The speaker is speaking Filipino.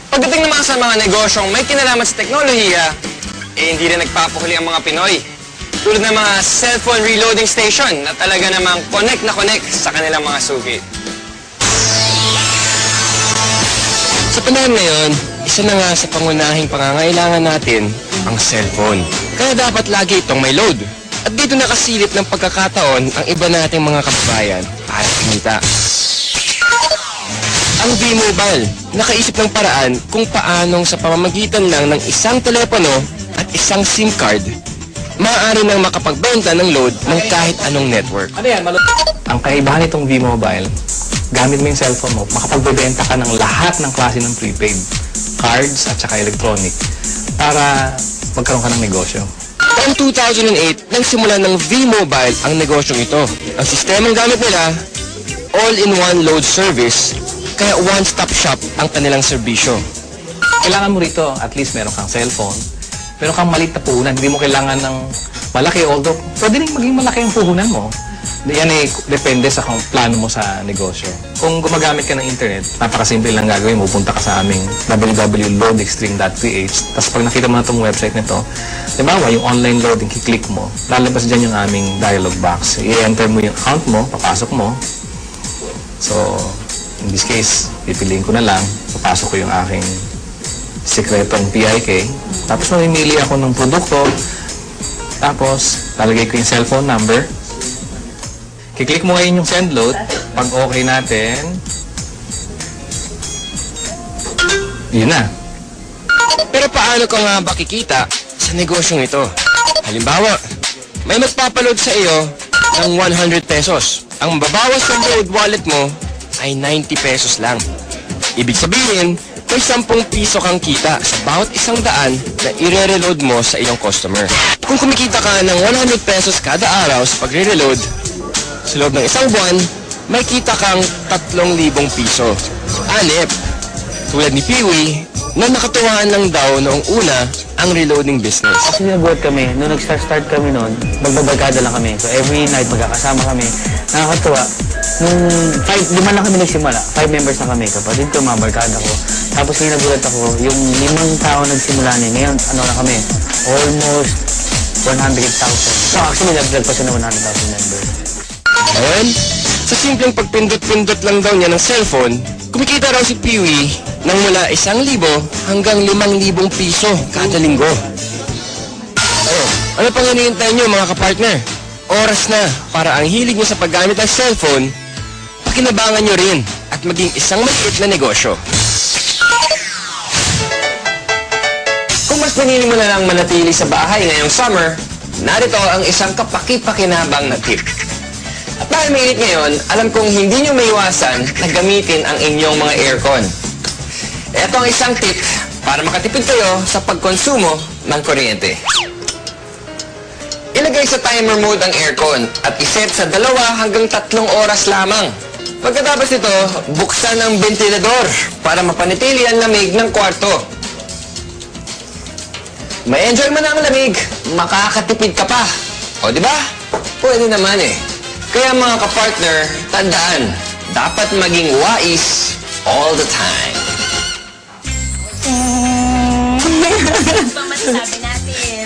Pagdating naman sa mga negosyong may kinalaman sa teknolohiya, hindi rin nagpapahuli ang mga Pinoy. Tulad ng mga cellphone reloading station na talaga namang connect na connect sa kanilang mga suki. Sa panahon ngayon, isa na nga sa pangunahing pangangailangan natin ang cellphone. Kaya dapat lagi itong may load. At dito nakasilip ng pagkakataon ang iba nating mga kababayan para kumita. Ang V-Mobile, nakaisip ng paraan kung paanong sa pamamagitan lang ng isang telepono at isang SIM card, maaari nang makapagbenta ng load ng kahit anong network. Ano yan? Ang kaibahan nitong V-Mobile, gamit mo yung cellphone mo, makapagbebenta ka ng lahat ng klase ng prepaid, cards at saka electronic, para magkaroon ka ng negosyo. Taong 2008, nang simula ng V-Mobile ang negosyong ito. Ang sistemang gamit nila, all-in-one load service, kaya one-stop shop ang kanilang serbisyo. Kailangan mo rito, at least meron kang cellphone, meron kang maliit na puhunan, hindi mo kailangan ng malaki, although pwede rin maging malaki ang puhunan mo. Yan eh, depende sa plano mo sa negosyo. Kung gumagamit ka ng internet, napakasimple lang gagawin mo. Punta ka sa aming www.loadextreme.ph. Tapos pag nakita mo na itong website nito, diba, yung online loading, kiklik mo, lalabas dyan yung aming dialog box. I-enter mo yung account mo, papasok mo. So, in this case, pipiliin ko na lang, papasok ko yung aking sikretong PIK. Tapos mamimili ako ng produkto. Tapos, lalagay ko yung cellphone number. Kiklik mo ngayon yung send load. Pag okay natin, yun na. Pero paano ka nga ba kikita sa negosyong ito? Halimbawa, may magpapaload sa iyo ng 100 pesos. Ang mababawas sa load wallet mo ay 90 pesos lang. Ibig sabihin, may 10 piso kang kita sa bawat 100 na i-reload mo sa iyong customer. Kung kumikita ka ng 100 pesos kada araw sa pagre-reload, sa loob ng isang buwan, may kita kang 3,000 piso. Anip, tulad ni Peewee, na nakatuwaan lang daw noong una ang reloading business. Actually, nabuhat kami. Noong nag-start kami noon, magbabarkada lang kami. So, every night, magkakasama kami. Nakakatuwa. Nung 5 lang kami nagsimula. 5 members na kami. Kapatid ko, mga barkada ko. Tapos, ngayon nagulat ako, yung 5 tao nagsimula niya. Ngayon, ano na kami? Almost 100,000. So, actually, nag-drag pa siya ng 100,000 members. Ngayon, sa simpleng pagpindot-pindot lang daw niya ng cellphone, kumikita raw si Peewee ng mula 1,000 hanggang 5,000 piso kada linggo. Ano pang hinihintay niyo mga kapartner? Oras na para ang hilig niyo sa paggamit ng cellphone, pakinabangan niyo rin at maging isang maliit na negosyo. Kung mas pinili mo na lang manatili sa bahay ngayong summer, narito ang isang kapaki-pakinabang na tip. At dahil mainit ngayon, alam kong hindi nyo maiwasan na gamitin ang inyong mga aircon. Ito ang isang tip para makatipid kayo sa pagkonsumo ng kuryente. Ilagay sa timer mode ang aircon at iset sa 2 hanggang 3 oras lamang. Pagkatapos nito, buksan ang ventilador para mapanatili ang lamig ng kwarto. May enjoy mo na ang lamig, makakatipid ka pa. O di ba? Pwede naman eh. Kaya mga kapartner, tandaan, dapat maging wais all the time. Ano ba masasabi natin?